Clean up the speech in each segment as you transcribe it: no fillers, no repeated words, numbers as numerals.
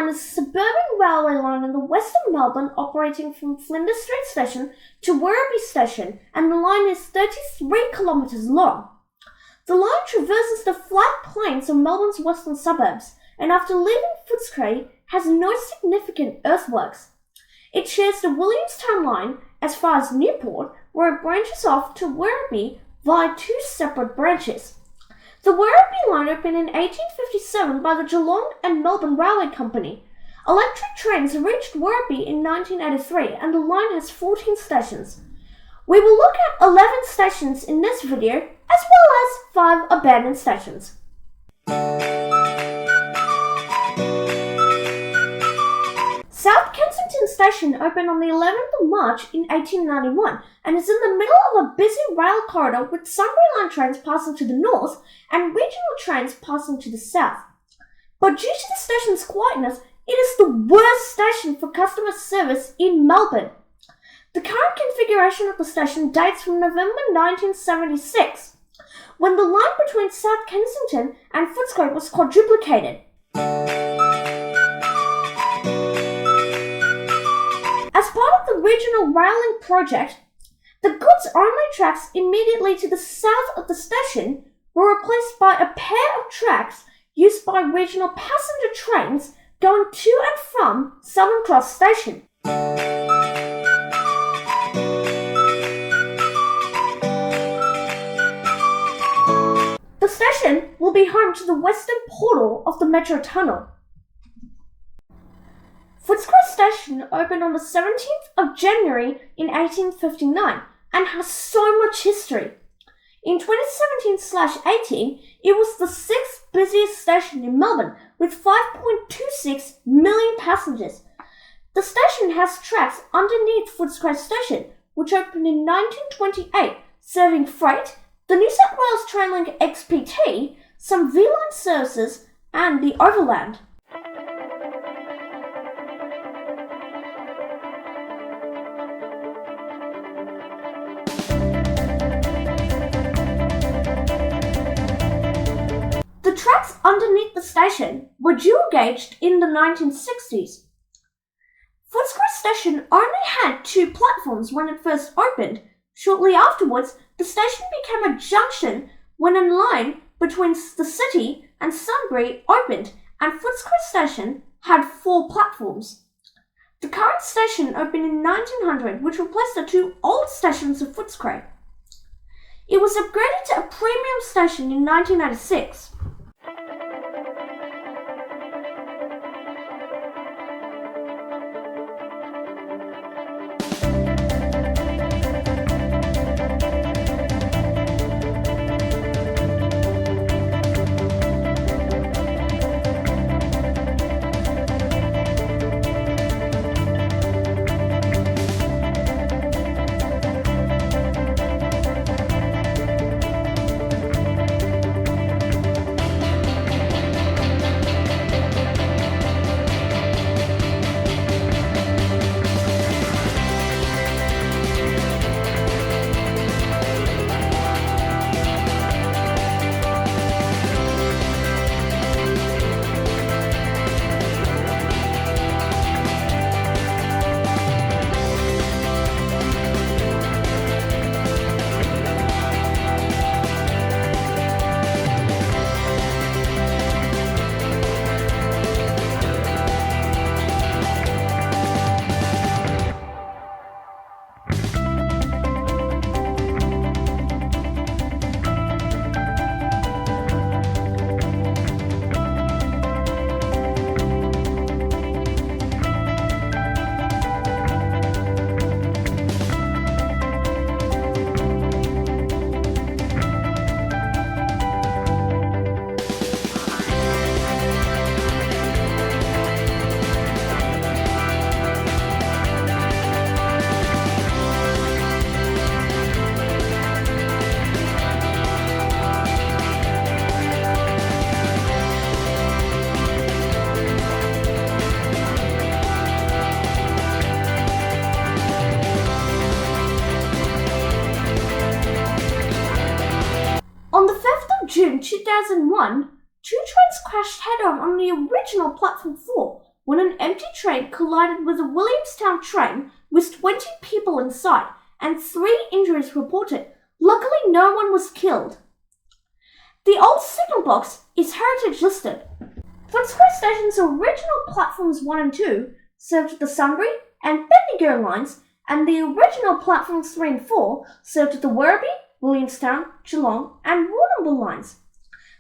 Line is a suburban railway line in the western Melbourne operating from Flinders Street Station to Werribee Station, and the line is 33 kilometres long. The line traverses the flat plains of Melbourne's western suburbs, and after leaving Footscray has no significant earthworks. It shares the Williamstown line as far as Newport, where it branches off to Werribee via two separate branches. The Werribee line opened in 1857 by the Geelong and Melbourne Railway Company. Electric trains reached Werribee in 1983 and the line has 14 stations. We will look at 11 stations in this video, as well as 5 abandoned stations. South Kensington Station opened on the 11th of March in 1891 and is in the middle of a busy rail corridor with Sunbury Line trains passing to the north and regional trains passing to the south. But due to the station's quietness, it is the worst station for customer service in Melbourne. The current configuration of the station dates from November 1976, when the line between South Kensington and Footscray was quadruplicated. As part of the regional railing project, the goods-only tracks immediately to the south of the station were replaced by a pair of tracks used by regional passenger trains going to and from Southern Cross Station. The station will be home to the western portal of the Metro Tunnel. Footscray Station opened on the 17th of January in 1859 and has so much history. In 2017/18, it was the 6th busiest station in Melbourne with 5.26 million passengers. The station has tracks underneath Footscray Station, which opened in 1928, serving freight, the New South Wales Trainlink XPT, some V-Line services, and the Overland. The tracks underneath the station were dual-gauged in the 1960s. Footscray Station only had 2 platforms when it first opened. Shortly afterwards, the station became a junction when a line between the city and Sunbury opened, and Footscray Station had 4 platforms. The current station opened in 1900, which replaced the 2 old stations of Footscray. It was upgraded to a premium station in 1986. June 2001, 2 trains crashed head-on the original Platform 4, when an empty train collided with a Williamstown train with 20 people inside and 3 injuries reported. Luckily, no one was killed. The old signal box is heritage listed. Footscray Station's original platforms 1 and 2 served the Sunbury and Bendigo lines, and the original platforms 3 and 4 served the Werribee, Williamstown, Geelong and Warrnambool lines.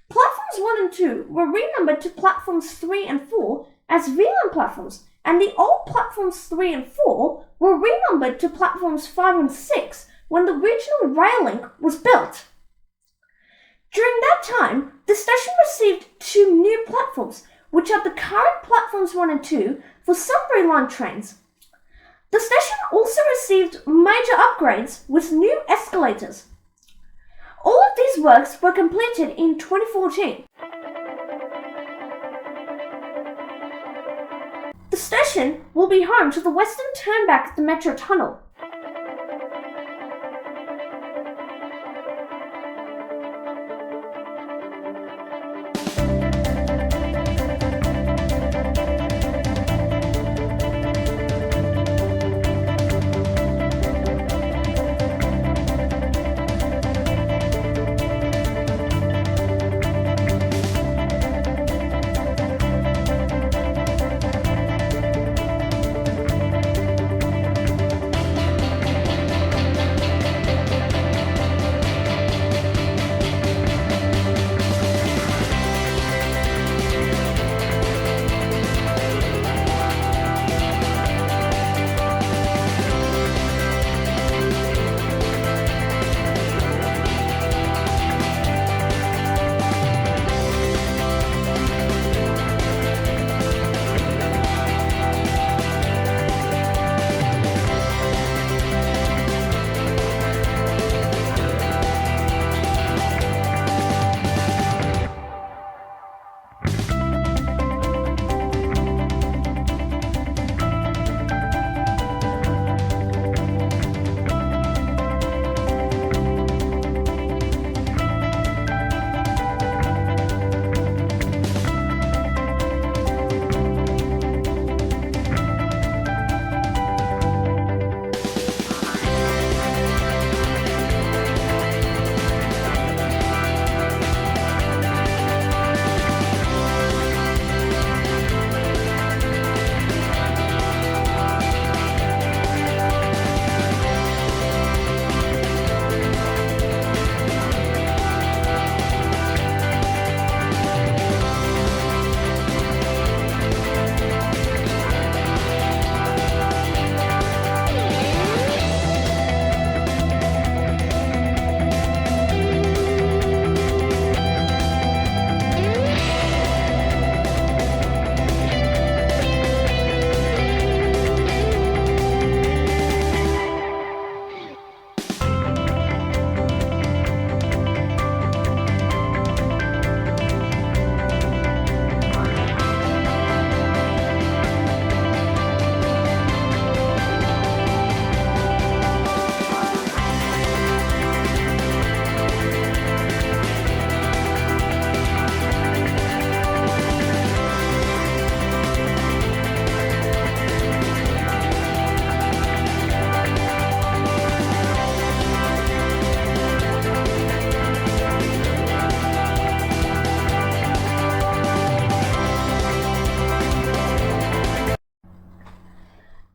Platforms 1 and 2 were renumbered to platforms 3 and 4 as VLAN platforms, and the old platforms 3 and 4 were renumbered to platforms 5 and 6 when the regional rail link was built. During that time, the station received 2 new platforms, which are the current platforms 1 and 2 for Sunbury line trains. The station also received major upgrades with new escalators. All of these works were completed in 2014. The station will be home to the western turnback of the Metro Tunnel.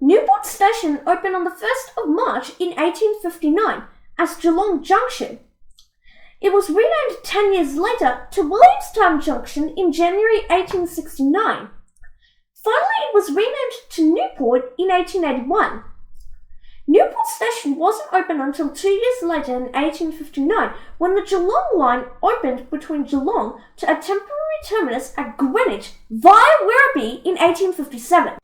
Newport Station opened on the 1st of March in 1859 as Geelong Junction. It was renamed 10 years later to Williamstown Junction in January 1869. Finally, it was renamed to Newport in 1881. Newport Station wasn't open until 2 years later in 1859 when the Geelong line opened between Geelong to a temporary terminus at Greenwich via Werribee in 1857.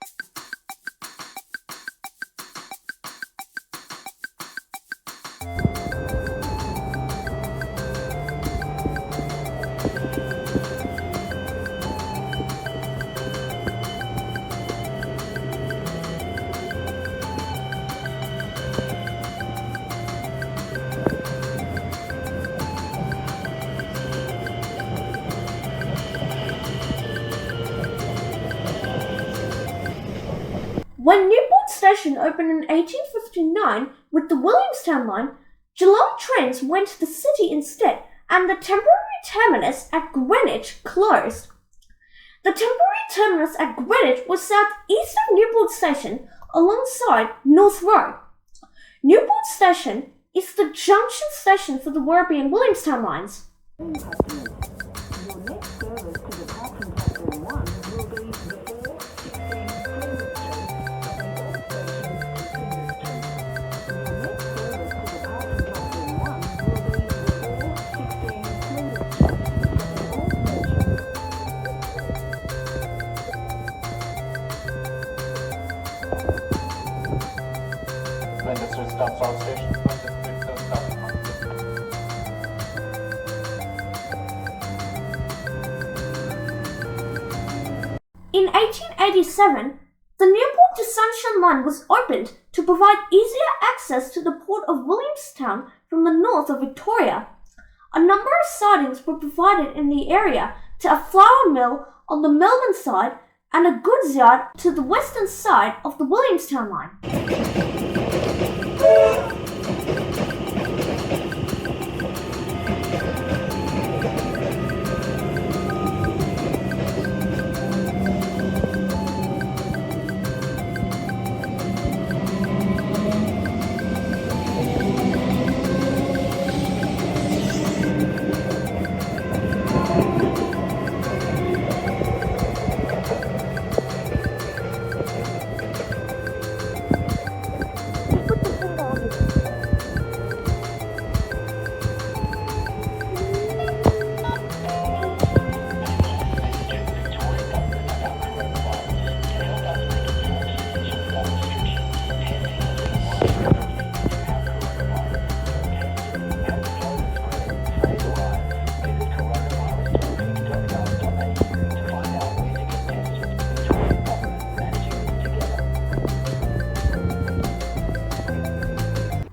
When Newport Station opened in 1859 with the Williamstown line, Geelong trains went to the city instead, and the temporary terminus at Greenwich closed. The temporary terminus at Greenwich was southeast of Newport Station alongside North Road. Newport Station is the junction station for the Werribee and Williamstown lines. In 1887, the Newport to Sunshine line was opened to provide easier access to the port of Williamstown from the north of Victoria. A number of sidings were provided in the area to a flour mill on the Melbourne side and a goods yard to the western side of the Williamstown line.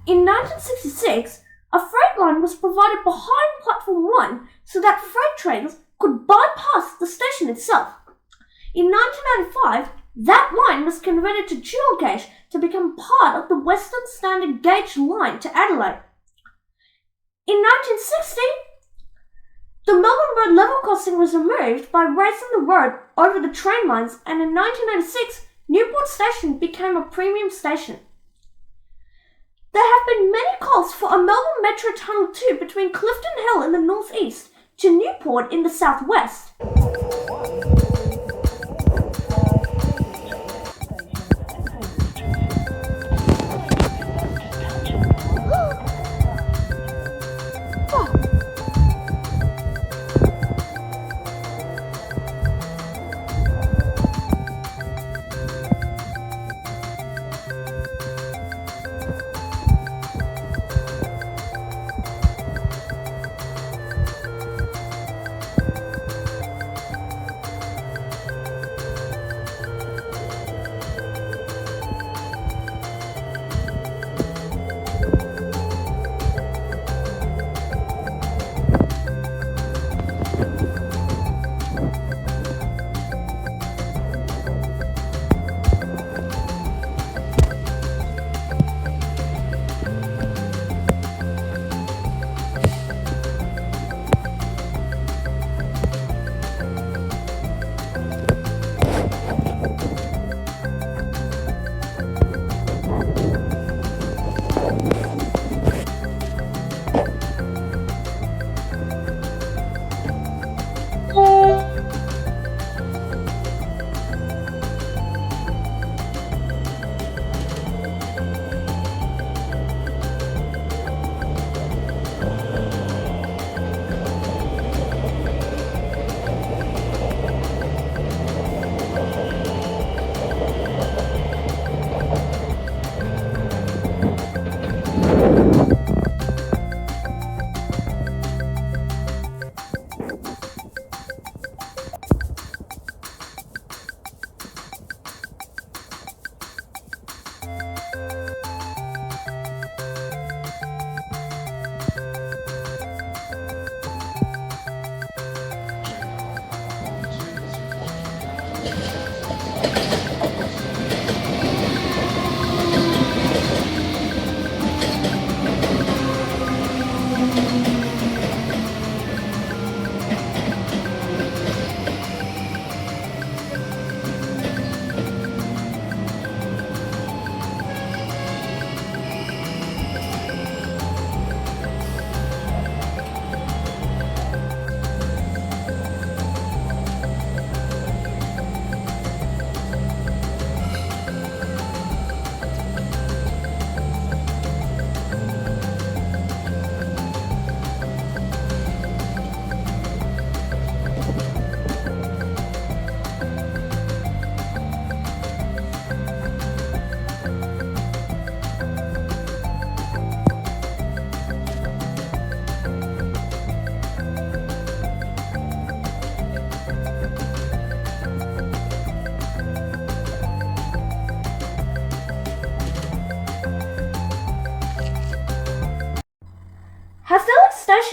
In 1966, a freight line was provided behind Platform 1 so that freight trains could bypass the station itself. In 1995, that line was converted to dual gauge to become part of the Western Standard Gauge line to Adelaide. In 1960, the Melbourne Road level crossing was removed by raising the road over the train lines, and in 1996, Newport Station became a premium station. There have been many calls for a Melbourne Metro Tunnel 2 between Clifton Hill in the northeast to Newport in the southwest.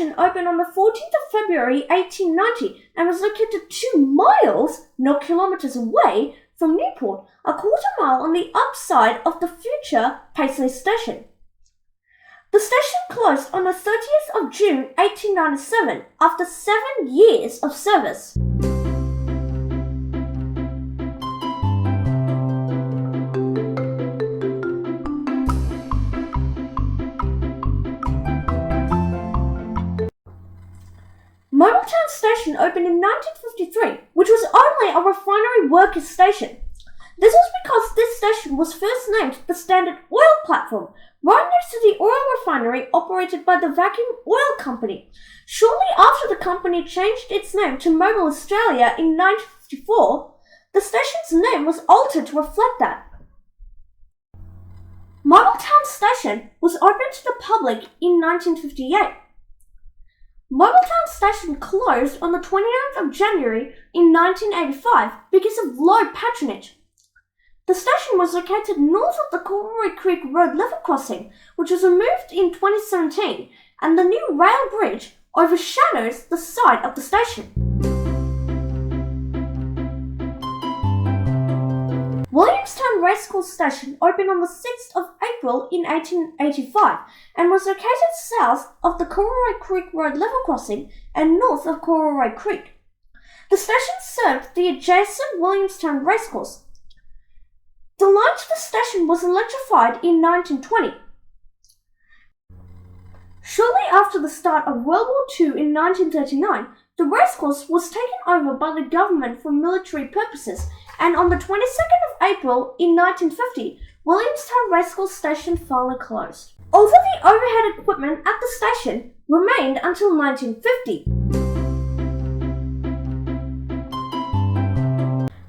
station opened on the 14th of February 1890 and was located 2 miles, not kilometres away, from Newport, a quarter mile on the upside of the future Paisley station. The station closed on the 30th of June 1897 after 7 years of service. Mobiltown station opened in 1953, which was only a refinery workers' station. This was because this station was first named the Standard Oil Platform, right next to the oil refinery operated by the Vacuum Oil Company. Shortly after the company changed its name to Mobil Australia in 1954, the station's name was altered to reflect that. Mobiltown station was opened to the public in 1958. Mobiltown station closed on the 29th of January in 1985 because of low patronage. The station was located north of the Coronary Creek Road level crossing, which was removed in 2017, and the new rail bridge overshadows the site of the station. Williamstown Racecourse station opened on the 6th of April in 1885 and was located south of the Coronary Creek Road level crossing and north of Coronary Creek. The station served the adjacent Williamstown Racecourse. The line to the station was electrified in 1920. Shortly after the start of World War II in 1939, the racecourse was taken over by the government for military purposes, and on the 22nd of April in 1950, Williamstown Racecourse Station finally closed. Although the overhead equipment at the station remained until 1950.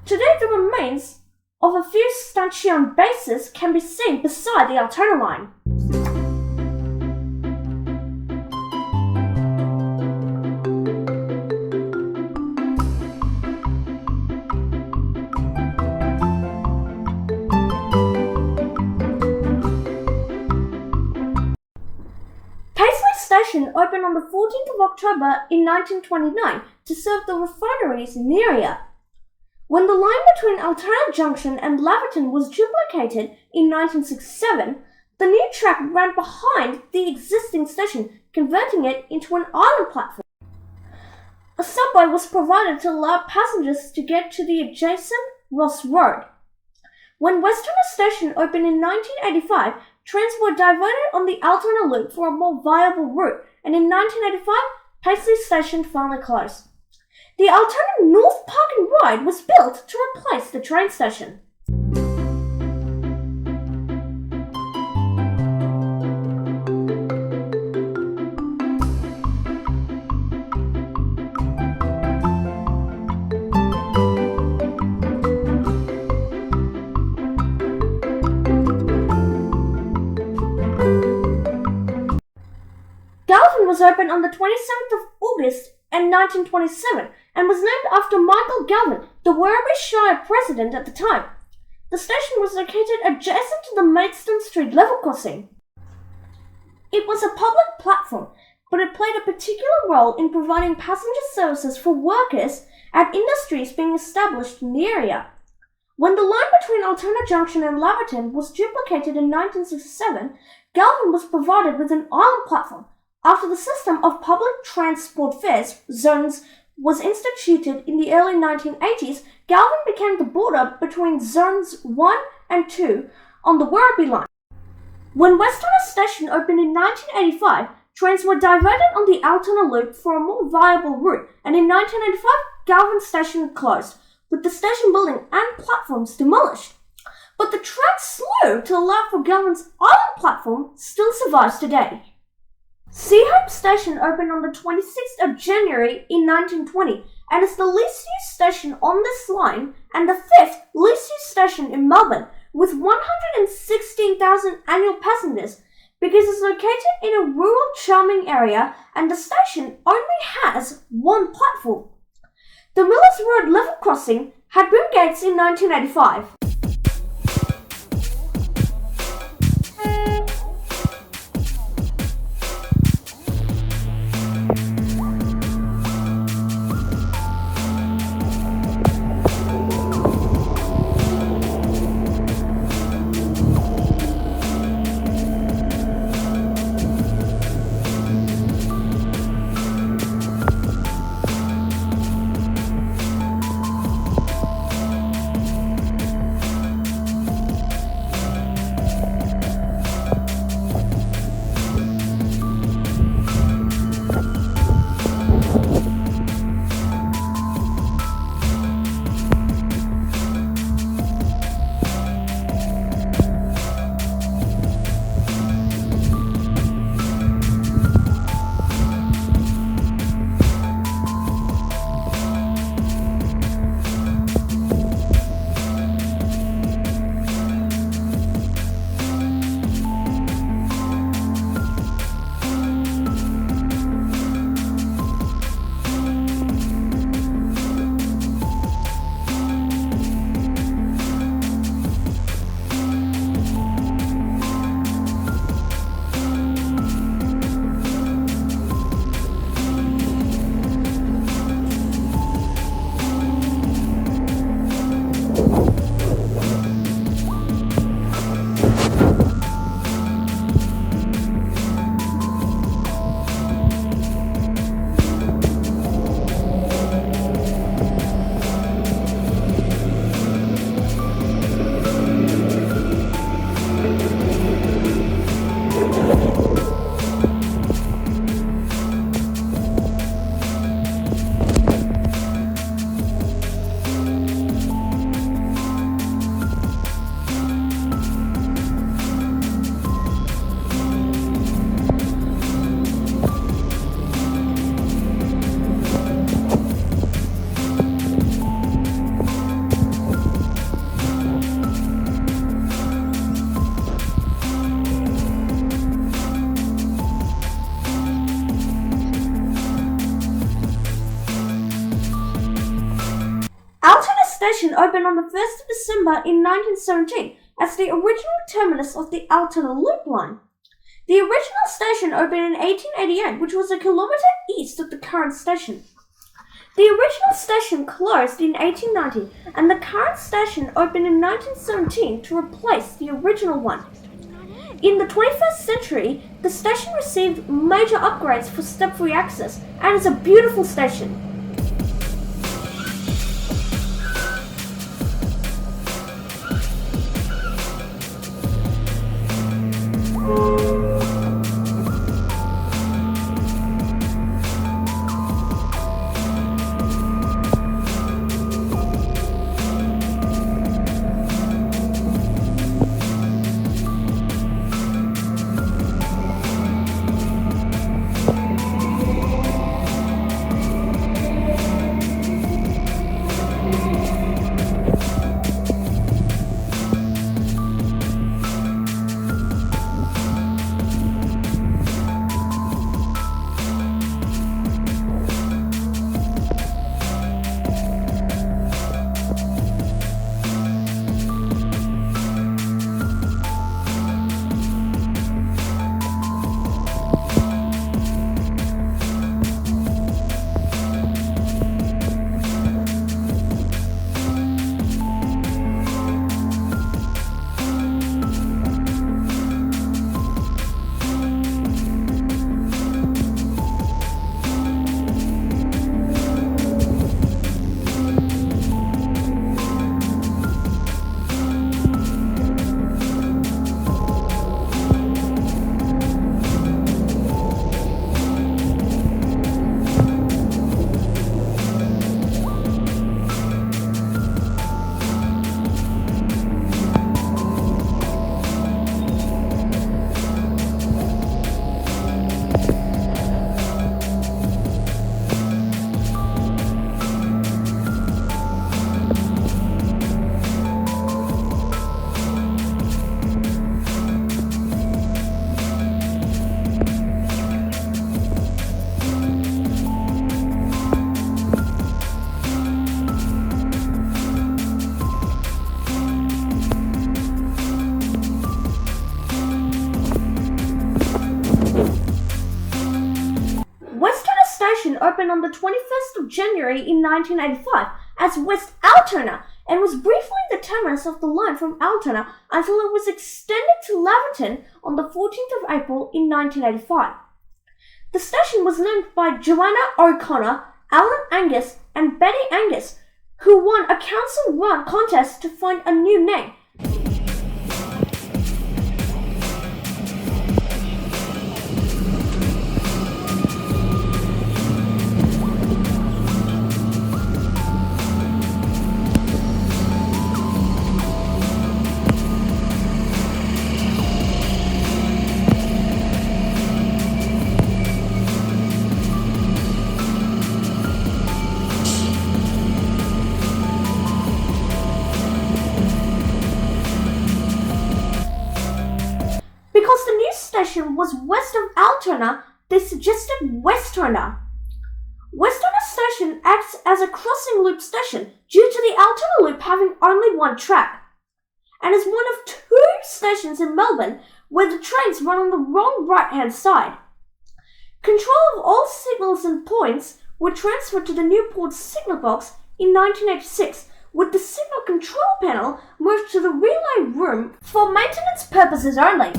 Today the remains of a few stanchion bases can be seen beside the Altona line. Paisley Station opened on the 14th of October in 1929 to serve the refineries in the area. When the line between Altona Junction and Laverton was duplicated in 1967, the new track ran behind the existing station, converting it into an island platform. A subway was provided to allow passengers to get to the adjacent Ross Road. When Westona Station opened in 1985, trains were diverted on the Altona loop for a more viable route, and in 1985, Paisley Station finally closed. The Altona North Park and Ride was built to replace the train station. Galvin was opened on the 27th of August in 1927 and was named after Michael Galvin, the Werribee Shire president at the time. The station was located adjacent to the Maidstone Street level crossing. It was a public platform, but it played a particular role in providing passenger services for workers at industries being established in the area. When the line between Altona Junction and Laverton was duplicated in 1967, Galvin was provided with an island platform. After the system of public transport fares zones was instituted in the early 1980s, Galvin became the border between Zones 1 and 2 on the Werribee line. When Westona Station opened in 1985, trains were diverted on the Altona loop for a more viable route, and in 1995, Galvin Station closed, with the station building and platforms demolished. But the track slew to allow for Galvin's island platform still survives today. Seaholme Station opened on the 26th of January in 1920 and is the least used station on this line and the 5th least used station in Melbourne, with 116,000 annual passengers, because it's located in a rural charming area and the station only has one platform. The Millers Road level crossing had boom gates in 1985. station opened on the 1st of December in 1917 as the original terminus of the Altona Loop line. The original station opened in 1888, which was a kilometre east of the current station. The original station closed in 1890, and the current station opened in 1917 to replace the original one. In the 21st century, the station received major upgrades for step-free access and is a beautiful station. Opened on the 21st of January in 1985 as West Altona and was briefly the terminus of the line from Altona until it was extended to Laverton on the 14th of April in 1985. The station was named by Joanna O'Connor, Alan Angus and Betty Angus, who won a council-run contest to find a new name. Because the new station was west of Altona, they suggested Westona. Westona station acts as a crossing loop station due to the Altona loop having only one track, and is one of two stations in Melbourne where the trains run on the wrong right-hand side. Control of all signals and points were transferred to the Newport signal box in 1986, with the signal control panel moved to the relay room for maintenance purposes only.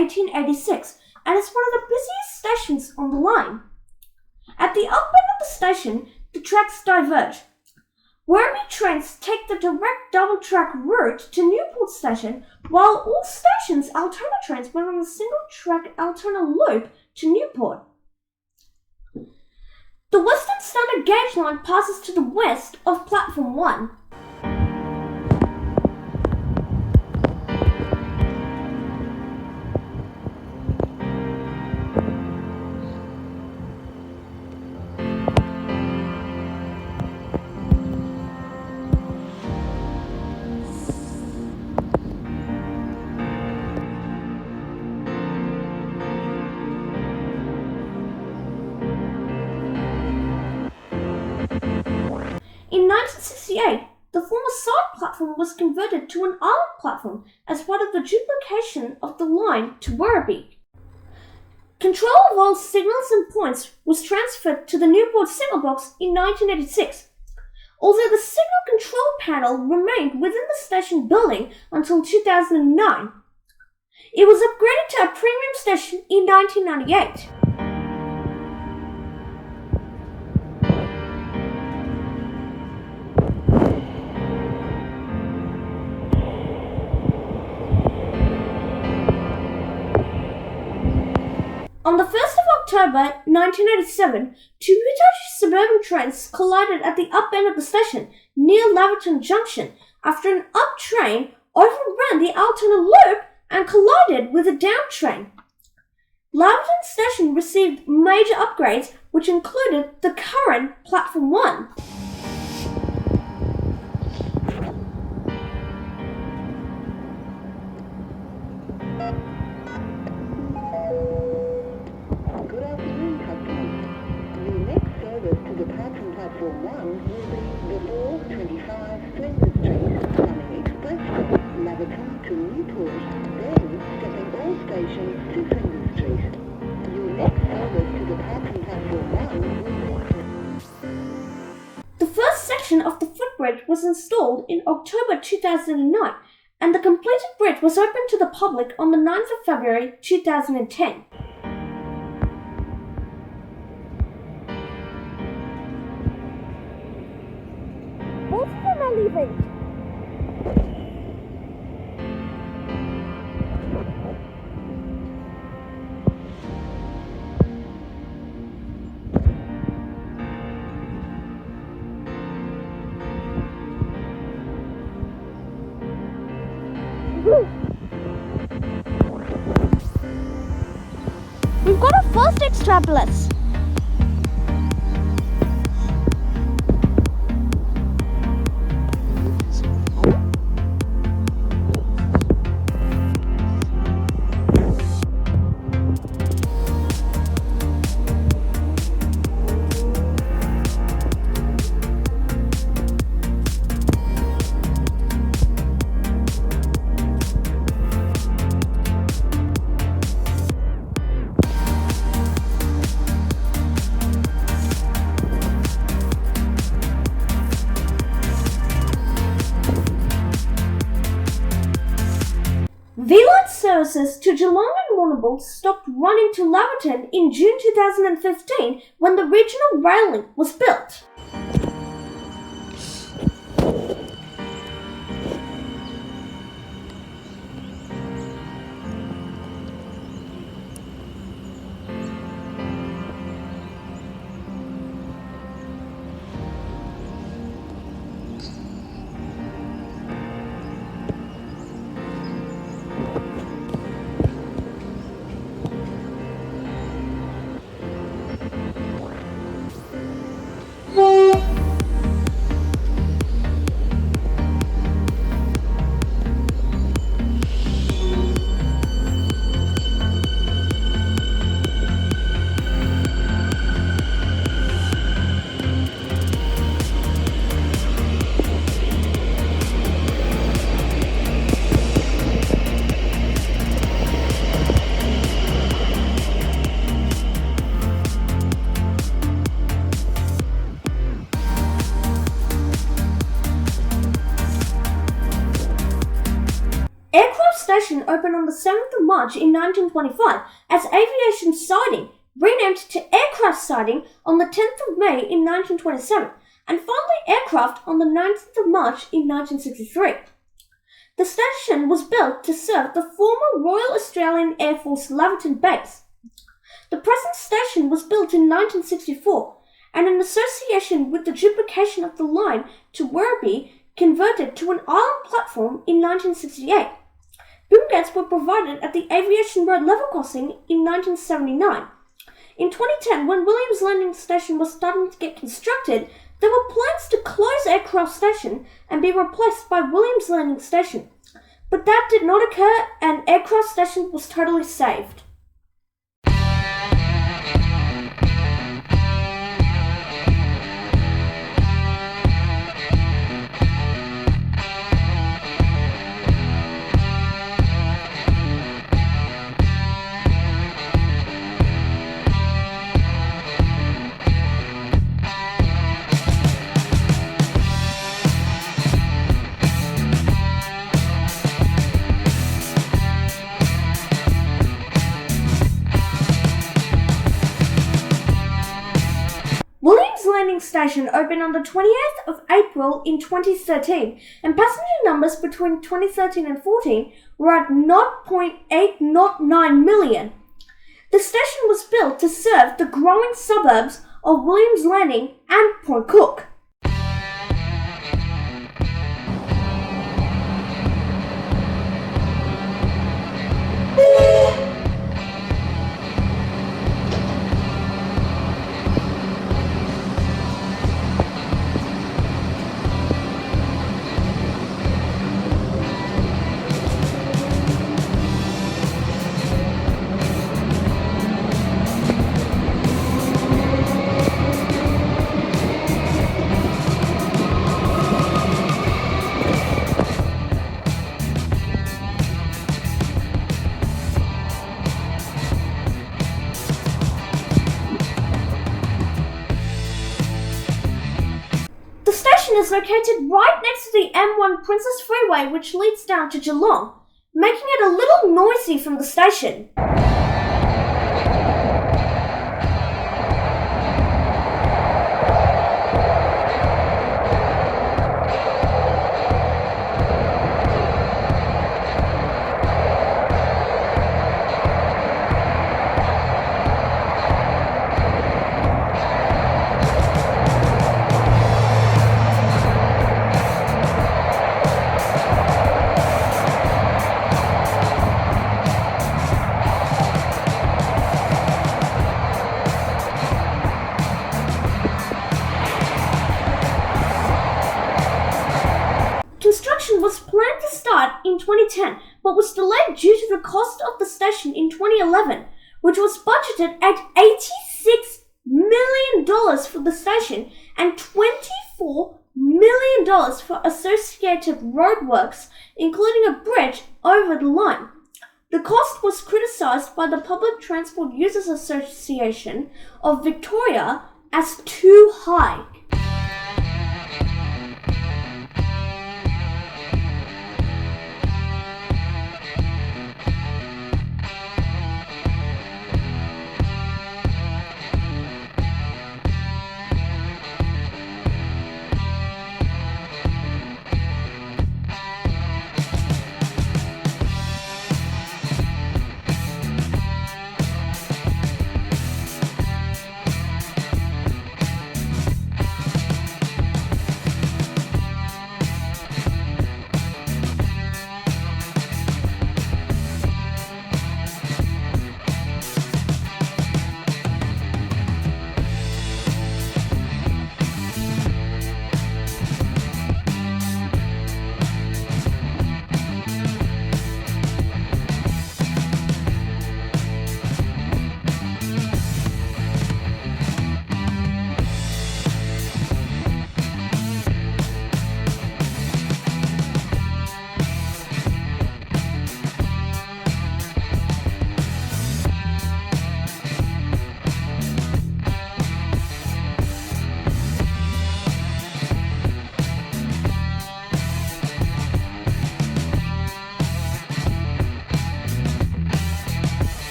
1886 and is one of the busiest stations on the line. At the up end of the station, the tracks diverge. Werribee trains take the direct double-track route to Newport station, while all stations Altona trains went on the single-track Altona loop to Newport. The Western Standard Gauge line passes to the west of Platform 1. In 1968, the former side platform was converted to an island platform as part of the duplication of the line to Werribee. Control of all signals and points was transferred to the Newport signal box in 1986, although the signal control panel remained within the station building until 2009. It was upgraded to a premium station in 1998. On the 1st of October 1987, two Hitachi suburban trains collided at the up end of the station near Laverton Junction after an up train overran the Altona loop and collided with a down train. Laverton Station received major upgrades which included the current Platform 1. Platform 1 will be before 25 Flinders Street, running express from Laverton to Newport, then stepping all stations to Flinders Street. Your next service to departing Platform 1 will be... The first section of the footbridge was installed in October 2009, and the completed bridge was opened to the public on the 9th of February 2010. Both of them are leaving. We've got a first extrapolis. V-Line services to Geelong and Warrnambool stopped running to Laverton in June 2015 when the regional rail link was built. Station opened on the 7th of March in 1925 as aviation siding, renamed to aircraft siding on the 10th of May in 1927, and finally aircraft on the 19th of March in 1963. The station was built to serve the former Royal Australian Air Force Laverton base. The present station was built in 1964, and in association with the duplication of the line to Werribee, converted to an island platform in 1968. Boom gates were provided at the Aviation Road level crossing in 1979. In 2010, when Williams Landing Station was starting to get constructed, there were plans to close Aircraft Station and be replaced by Williams Landing Station. But that did not occur, and Aircraft Station was totally saved. Landing Station opened on the 28th of April in 2013, and passenger numbers between 2013 and 14 were at 0.809 million. The station was built to serve the growing suburbs of Williams Landing and Point Cook. The station is located right next to the M1 Princess Freeway, which leads down to Geelong, making it a little noisy from the station. Construction was planned to start in 2010, but was delayed due to the cost of the station in 2011, which was budgeted at $86 million for the station and $24 million for associated roadworks, including a bridge over the line. The cost was criticised by the Public Transport Users Association of Victoria as too high.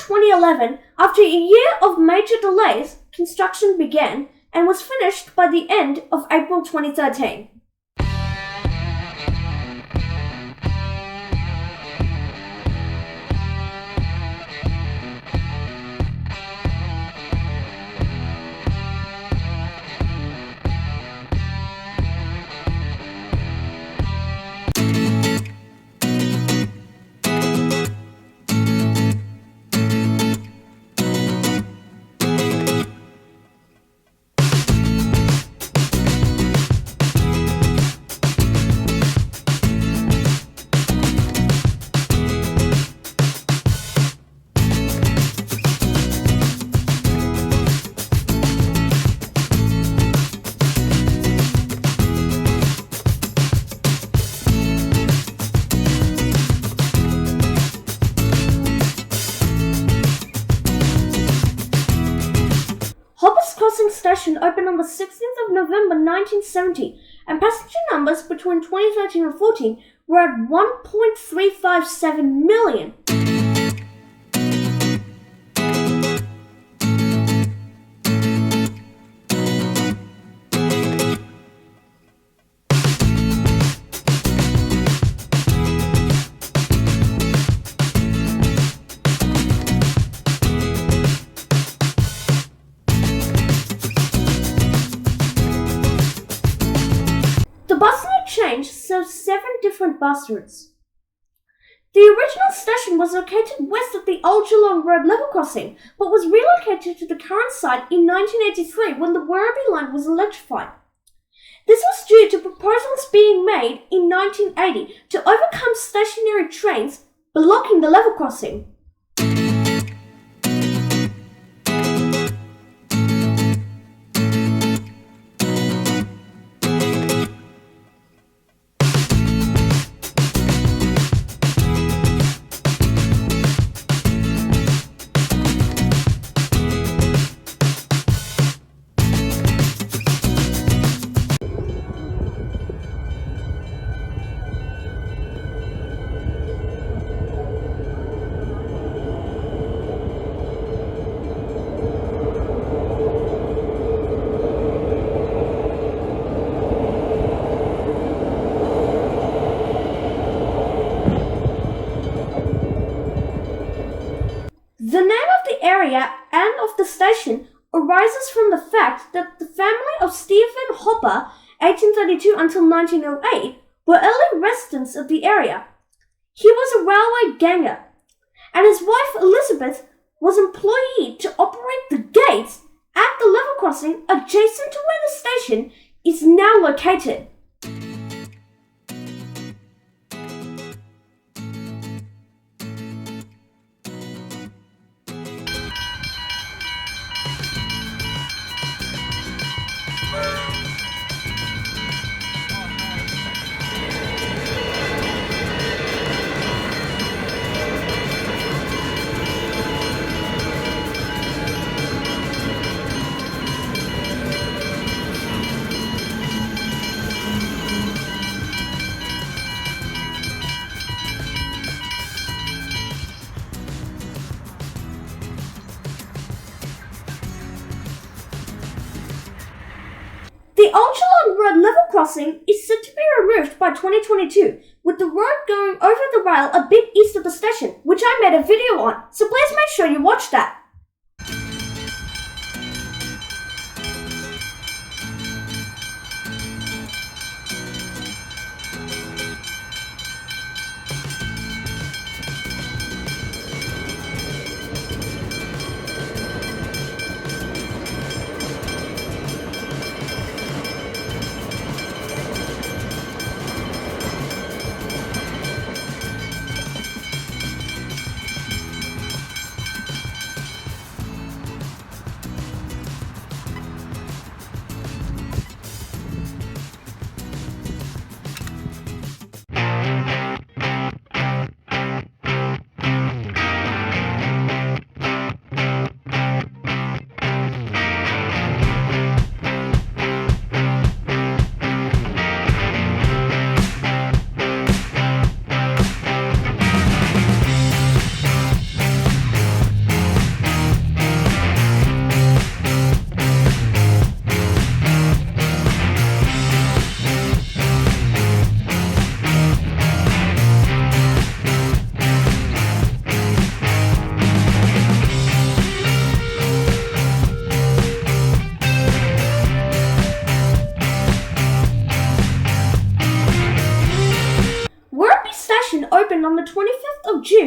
2011, after a year of major delays, construction began and was finished by the end of April 2013. Station opened on the 16th of November 1970, and passenger numbers between 2013 and 14 were at 1.357 million. Served 7 different bus routes. The original station was located west of the old Geelong Road level crossing, but was relocated to the current site in 1983 when the Werribee line was electrified. This was due to proposals being made in 1980 to overcome stationary trains blocking the level crossing. The name of the area and of the station arises from the fact that the family of Stephen Hopper, 1832 until 1908, were early residents of the area. He was a railway ganger, and his wife Elizabeth was employed to operate the gates at the level crossing adjacent to where the station is now located. The old Geelong Road level crossing is set to be removed by 2022, with the road going over the rail a bit east of the station, which I made a video on, so please make sure you watch that.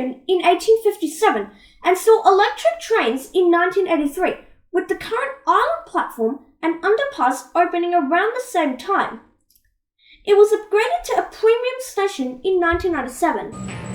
June in 1857 and saw electric trains in 1983, with the current island platform and underpass opening around the same time. It was upgraded to a premium station in 1997.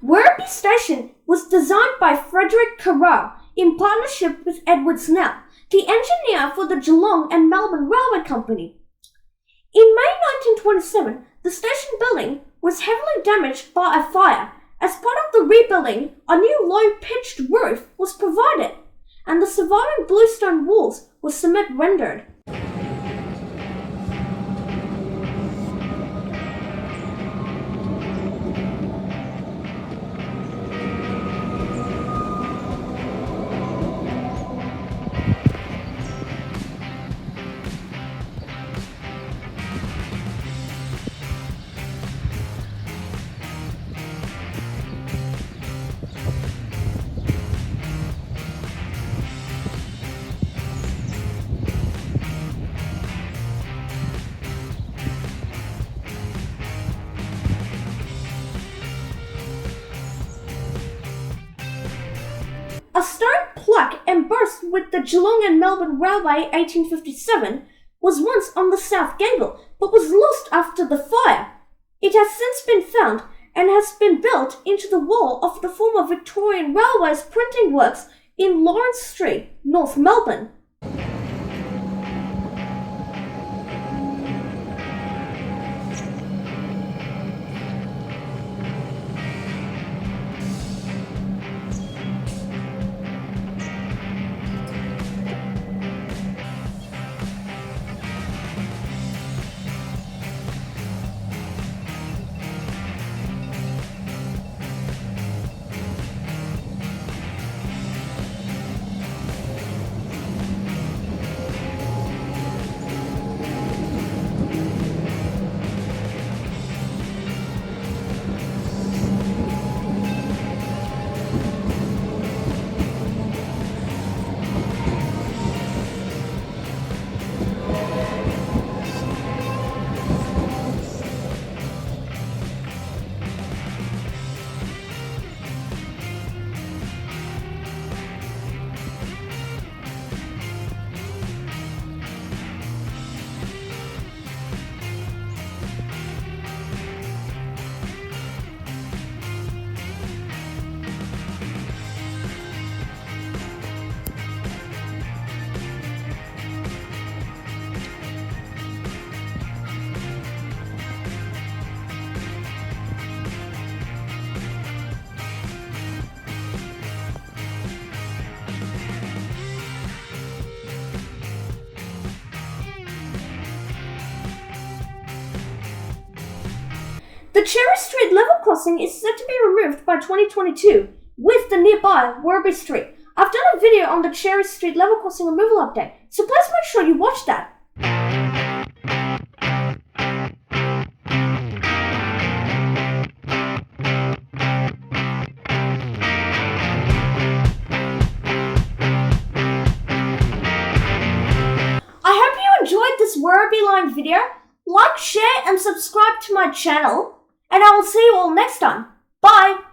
Werribee Station was designed by Frederick Carrell in partnership with Edward Snell, the engineer for the Geelong and Melbourne Railway Company. In May 1927, the station building was heavily damaged by a fire. As part of the rebuilding, a new low-pitched roof was provided, and the surviving bluestone walls were cement rendered. A stone plaque embossed with the Geelong and Melbourne Railway 1857 was once on the south gable, but was lost after the fire. It has since been found and has been built into the wall of the former Victorian Railways printing works in Lawrence Street, North Melbourne. The Cherry Street level crossing is set to be removed by 2022 with the nearby Werribee Street. I've done a video on the Cherry Street level crossing removal update, so please make sure you watch that. I hope you enjoyed this Werribee line video. Like, share and subscribe to my channel, and I will see you all next time. Bye!